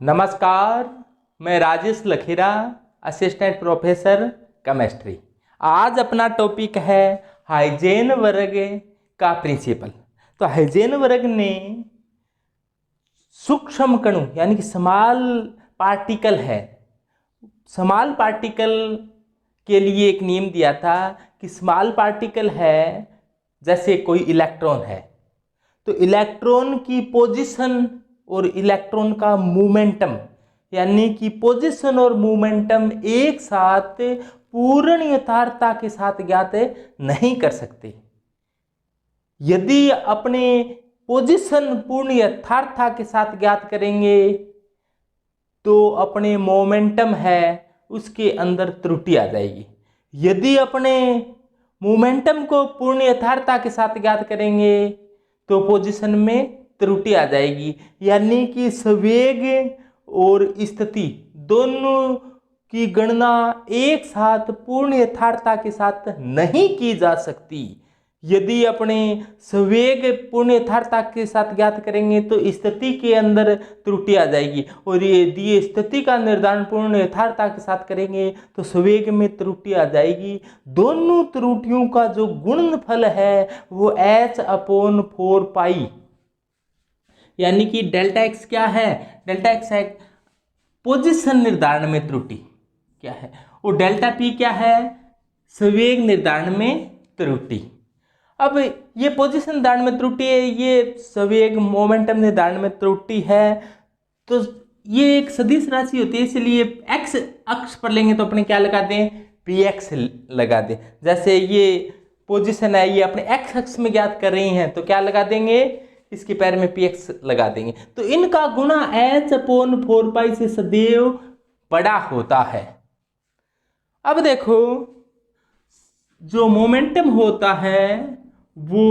नमस्कार, मैं Rajesh Lakhera, assistant professor chemistry. आज अपना टॉपिक है हाइजेन वर्ग का प्रिंसिपल। तो हाइजेन वर्ग ने सूक्ष्म कणों यानी कि स्मॉल पार्टिकल है, स्मॉल पार्टिकल के लिए एक नियम दिया था कि स्मॉल पार्टिकल है जैसे कोई इलेक्ट्रॉन है तो इलेक्ट्रॉन की पोजीशन और इलेक्ट्रॉन का मोमेंटम यानी कि पोजीशन और मोमेंटम एक साथ पूर्ण यथार्थता के साथ ज्ञात नहीं कर सकते। यदि अपने पोजीशन पूर्ण यथार्थता के साथ ज्ञात करेंगे तो अपने मोमेंटम है उसके अंदर त्रुटि आ जाएगी। यदि अपने मोमेंटम को पूर्ण यथार्थता के साथ ज्ञात करेंगे तो पोजीशन में त्रुटि आ जाएगी, यानी कि संवेग और स्थिति दोनों की गणना एक साथ पूर्ण यथार्थता के साथ नहीं की जा सकती। यदि अपने संवेग पूर्ण यथार्थता के साथ ज्ञात करेंगे तो स्थिति के अंदर त्रुटि आ जाएगी, और यदि स्थिति का निर्धारण पूर्ण यथार्थता के साथ करेंगे तो संवेग में त्रुटि आ जाएगी। दोनों त्रुटियों का जो गुणनफल है वो h/4 पाई यानी कि डेल्टा एक्स क्या है, डेल्टा एक्स है पोजीशन निर्धारण में त्रुटि क्या है, और डेल्टा पी क्या है, संवेग निर्धारण में त्रुटि। अब ये पोजीशन निर्धारण में त्रुटि है, ये संवेग मोमेंटम निर्धारण में त्रुटि है, तो ये एक सदिश राशि होती है, इसलिए एक्स अक्ष पर लेंगे तो अपने क्या लगा दें, पी एक्स लगा दें। जैसे ये पोजीशन है ये अपने एक्स अक्ष में ज्ञात कर रही हैं तो क्या लगा देंगे, इसके पैर में पी एक्स लगा देंगे। तो इनका गुणा h/4 पाई से सदैव बड़ा होता है। अब देखो जो मोमेंटम होता है वो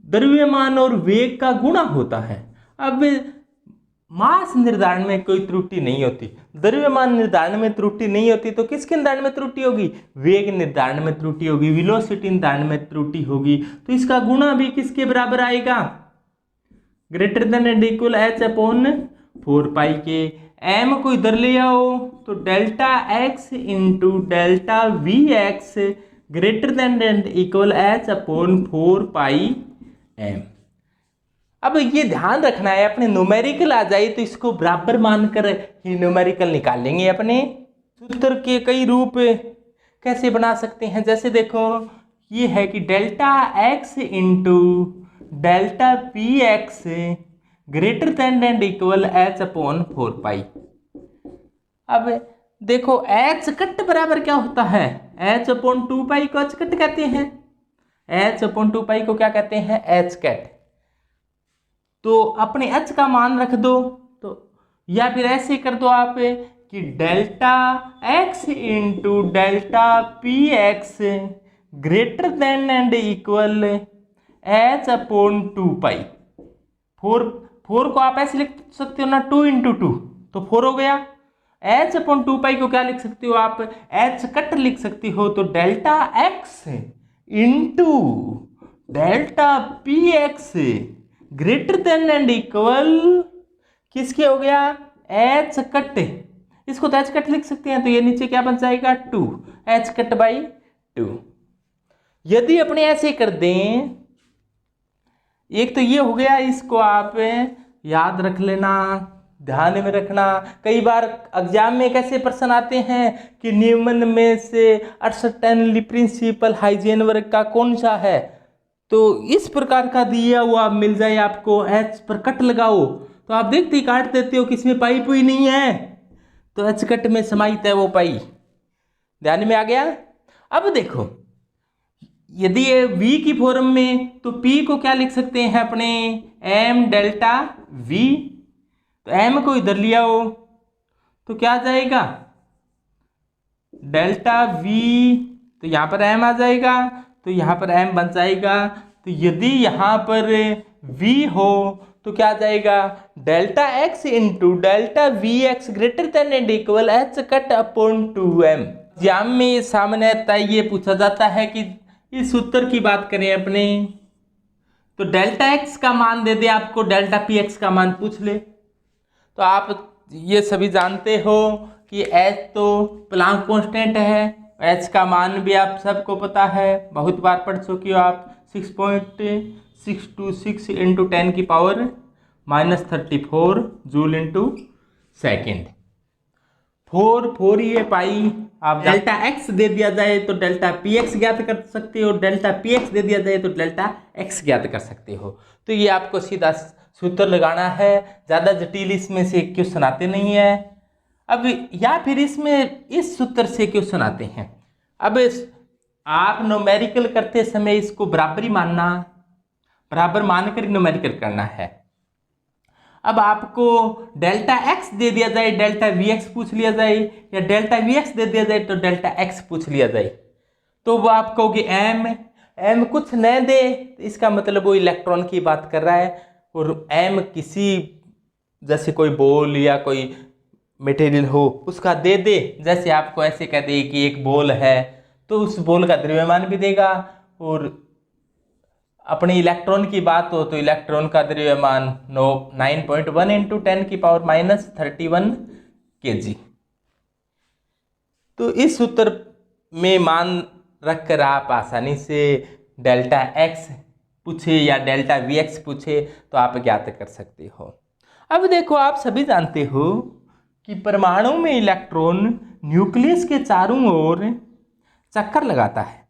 द्रव्यमान और वेग का गुणा होता है। अब मास निर्धारण में कोई त्रुटि नहीं होती, द्रव्यमान निर्धारण में त्रुटि नहीं होती, तो किसके निर्धारण में त्रुटि होगी, वेग निर्धारण में त्रुटि होगी, वेलोसिटी निर्धारण में त्रुटि होगी। तो इसका गुणा भी किसके बराबर आएगा, greater than and equal h/4 पाई के। m को इधर ले आओ तो delta x into delta we x greater than and equal h/4 pi m। अब ये ध्यान रखना है, अपने न्यूमेरिकल आ जाए तो इसको बराबर मानकर ही न्यूमेरिकल निकाल लेंगे। अपने सूत्र के कई रूप कैसे बना सकते हैं, जैसे देखो ये है कि delta x into delta P x greater than and equal h/4 पाई। अब देखो h कट बराबर क्या होता है, h/2 पाई को h कट कहते हैं, h/2 पाई को क्या कहते हैं, h कैट। तो अपने h का मान रख दो, तो या फिर ऐसे कर दो आप कि delta x into delta P x greater than and equal h/2 पाई। 4 को आप ऐसे लिख सकते हो ना, 2 इंटू 2 तो 4 हो गया। h/2 पाई को क्या लिख सकते हो आप, h कट लिख सकते हो, तो delta x into delta P x greater than and equal किसके हो गया, h कट। इसको तो h कट लिख सकते हैं, तो ये नीचे क्या बन जाएगा 2 h कट बाई 2। यदि अपने ऐसे कर दें, एक तो ये हो गया, इसको आप याद रख लेना, ध्यान में रखना। कई बार एग्जाम में कैसे प्रश्न आते हैं कि निम्न में से असर्टेनली प्रिंसिपल हाइजेन वर्ग का कौन सा है, तो इस प्रकार का दिया हुआ मिल जाए आपको, h पर कट लगाओ तो आप देखते ही काट देते हो कि इसमें पाई पुई नहीं है, तो h कट में समाहित है वो पाई। ध्यान में आ गया। अब देखो यदि ये v की फॉर्म में तो p को क्या लिख सकते हैं अपने, m डेल्टा v, तो m को इधर लिया हो तो क्या आ जाएगा, डेल्टा v, तो यहाँ पर m आ जाएगा, तो यहाँ पर m बन जाएगा। तो यदि यहाँ पर v हो तो क्या आ जाएगा, delta x into delta we x greater than and equal h cut upon 2m। Exam में सामान्यतः ये पूछा जाता है कि इस सूत्र की बात करें अपने, तो डेल्टा x का मान दे दे आपको, डेल्टा पी एक्स का मान पूछ ले, तो आप ये सभी जानते हो कि h तो प्लांक कांस्टेंट है, h का मान भी आप सबको पता है, बहुत बार पढ़ चुके हो आप, 6.626 इंटू 10 की पावर -34 जूल इंटू सेकेंड। 4 ये पाई आप डेल्टा x दे दिया जाए तो डेल्टा px ज्ञात कर सकते हो, डेल्टा px दे दिया जाए तो डेल्टा x ज्ञात कर सकते हो। तो ये आपको सीधा सूत्र लगाना है, ज़्यादा जटिल इसमें से क्वेश्चन आते नहीं है। अब या फिर इसमें इस सूत्र से क्वेश्चन आते हैं। अब आप न्यूमेरिकल करते समय इसको बराबरी मानना, बराबर मानकर न्यूमेरिकल करना है। अब आपको डेल्टा x दे दिया जाए, डेल्टा vx पूछ लिया जाए, या डेल्टा vx दे दिया जाए तो डेल्टा x पूछ लिया जाए, तो वो आप कहोगे m कुछ न दे, इसका मतलब वो इलेक्ट्रॉन की बात कर रहा है, और m किसी जैसे कोई बॉल या कोई मटेरियल हो उसका दे दे। जैसे आपको ऐसे कह दे कि एक बॉल है तो उस बॉल का द्रव्यमान भी देगा, और अपनी इलेक्ट्रॉन की बात हो तो इलेक्ट्रॉन का द्रव्यमान 9.1 इंटू 10 की पावर -31 kg। तो इस सूत्र में मान रखकर आप आसानी से डेल्टा x पूछे या डेल्टा vx पूछे तो आप ज्ञात कर सकते हो। अब देखो, आप सभी जानते हो कि परमाणु में इलेक्ट्रॉन न्यूक्लियस के चारों ओर चक्कर लगाता है।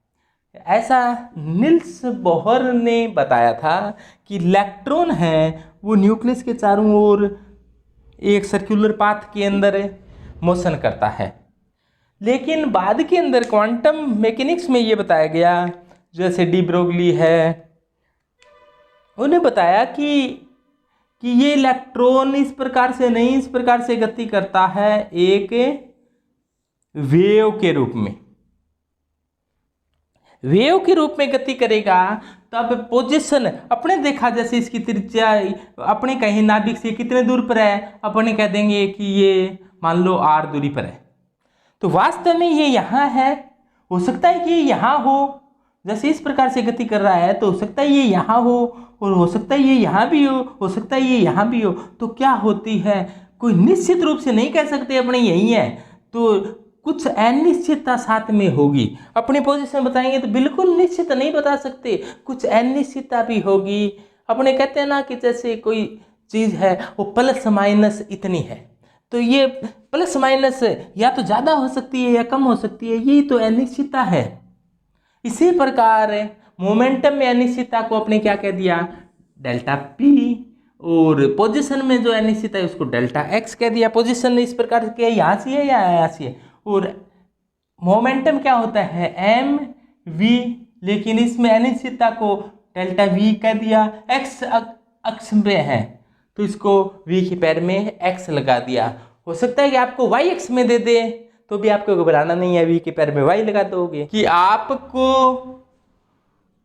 ऐसा निल्स बोहर ने बताया था कि इलेक्ट्रॉन है वो न्यूक्लियस के चारों ओर एक सर्कुलर पाथ के अंदर मोशन करता है। लेकिन बाद के अंदर क्वांटम मैकेनिक्स में ये बताया गया, जैसे डी ब्रोगली है, उन्हें बताया कि ये इलेक्ट्रॉन इस प्रकार से नहीं, इस प्रकार से गति करता है एक वेव के रूप में। वेव के रूप में गति करेगा तब पोजीशन अपने देखा, जैसे इसकी त्रिज्या अपने कहीं नाभिक से कितने दूर पर है, अपने कह देंगे कि ये मान लो r दूरी पर है, तो वास्तव में ये यहाँ है। हो सकता है कि ये यहाँ हो, जैसे इस प्रकार से गति कर रहा है तो हो सकता है ये यहाँ हो, और हो सकता है ये यहाँ भी हो सकता है ये यहाँ भी हो। तो क्या होती है, कोई निश्चित रूप से नहीं कह सकते अपने यही है, तो कुछ अनिश्चितता साथ में होगी। अपनी पोजीशन बताएंगे तो बिल्कुल निश्चित नहीं बता सकते, कुछ अनिश्चितता भी होगी। अपने कहते हैं ना कि जैसे कोई चीज़ है वो प्लस माइनस इतनी है, तो ये प्लस माइनस या तो ज़्यादा हो सकती है या कम हो सकती है, यही तो अनिश्चितता है। इसी प्रकार मोमेंटम में अनिश्चितता को अपने क्या कह दिया, डेल्टा p, और पोजीशन में जो अनिश्चितता है उसको डेल्टा x कह दिया। पोजीशन इस प्रकार से यहाँ से है या यहाँ से है, और मोमेंटम क्या होता है m v, लेकिन इसमें अनिश्चितता को डेल्टा v कह दिया। x अक्ष में है तो इसको v के पैर में x लगा दिया। हो सकता है कि आपको y अक्ष में दे दे तो भी आपको घबराना नहीं है, v के पैर में y लगा दोगे। कि आपको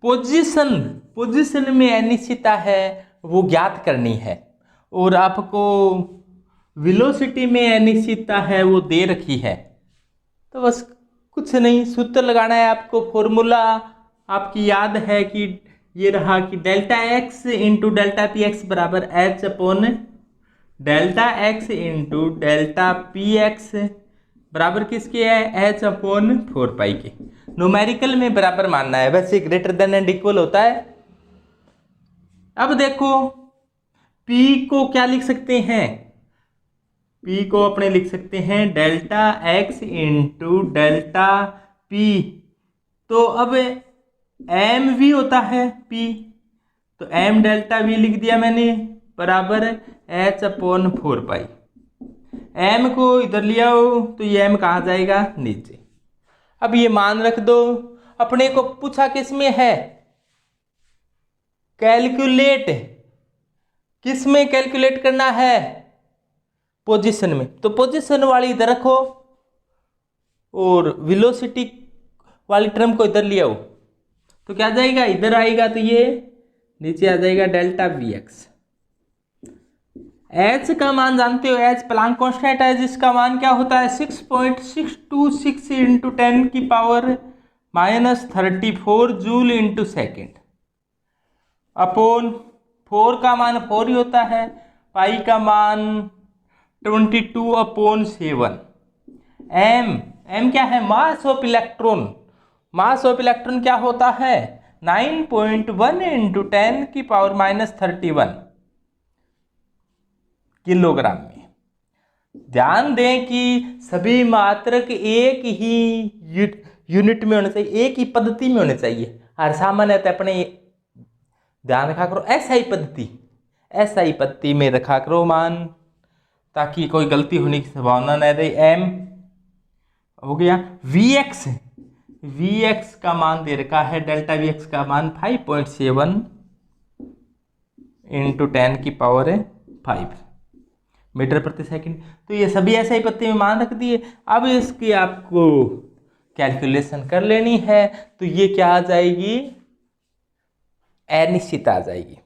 पोजीशन में अनिश्चितता है वो ज्ञात करनी है, और आपको वेलोसिटी में अनिश्चितता है वो दे रखी है, तो बस कुछ नहीं, सूत्र लगाना है आपको। फॉर्मूला आपकी याद है कि ये रहा कि delta x into delta P x बराबर h upon delta x into delta P x बराबर किसके है, h अपॉन 4 पाई के। न्यूमेरिकल में बराबर मानना है, वैसे ग्रेटर देन एंड इक्वल होता है। अब देखो p को क्या लिख सकते हैं, p को अपने लिख सकते हैं delta x into delta p, तो अब एम वी होता है p, तो m डेल्टा v लिख दिया मैंने बराबर h अपॉन 4 पाई। m को इधर ले आओ तो ये m कहाँ जाएगा, नीचे। अब ये मान रख दो। अपने को पूछा किस में है, कैलकुलेट, किस में कैलकुलेट करना है, पोजीशन में, तो पोजीशन वाली इधर रखो और वेलोसिटी वाली टर्म को इधर ले आओ तो क्या जाएगा, इधर आएगा तो ये नीचे आ जाएगा डेल्टा वी एक्स। h का मान जानते हो, h प्लांक कांस्टेंट है जिसका मान क्या होता है 6.626 इंटू 10 की power -34 joule into second, upon 4 का मान 4 ही होता है, पाई का मान 22/7। एम क्या है? Mass of electron. Mass of electron क्या होता है? 9.1 × 10⁻31 किलोग्राम में। ध्यान दें कि सभी मात्रक एक ही यूनिट में होने चाहिए, एक ही पद्धति में होने चाहिए। और सामान्यतः अपने ध्यान रखा करो SI पद्धति में रखा करो मान, ताकि कोई गलती होने की संभावना न रहे। एम हो गया। Vx का मान दे रखा है, डेल्टा Vx का मान 5.7 × 10⁵ मीटर प्रति सेकंड। तो ये सभी SI पद्धति में मान रख दिए। अब इसकी आपको कैलकुलेशन कर लेनी है, तो ये क्या आ जाएगी? अनिश्चित आ जाएगी।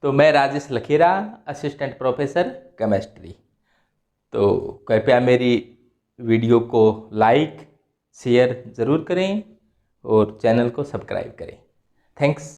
तो मैं Rajesh Lakhera, assistant professor chemistry. तो कृपया मेरी वीडियो को लाइक शेयर ज़रूर करें और चैनल को सब्सक्राइब करें। थैंक्स।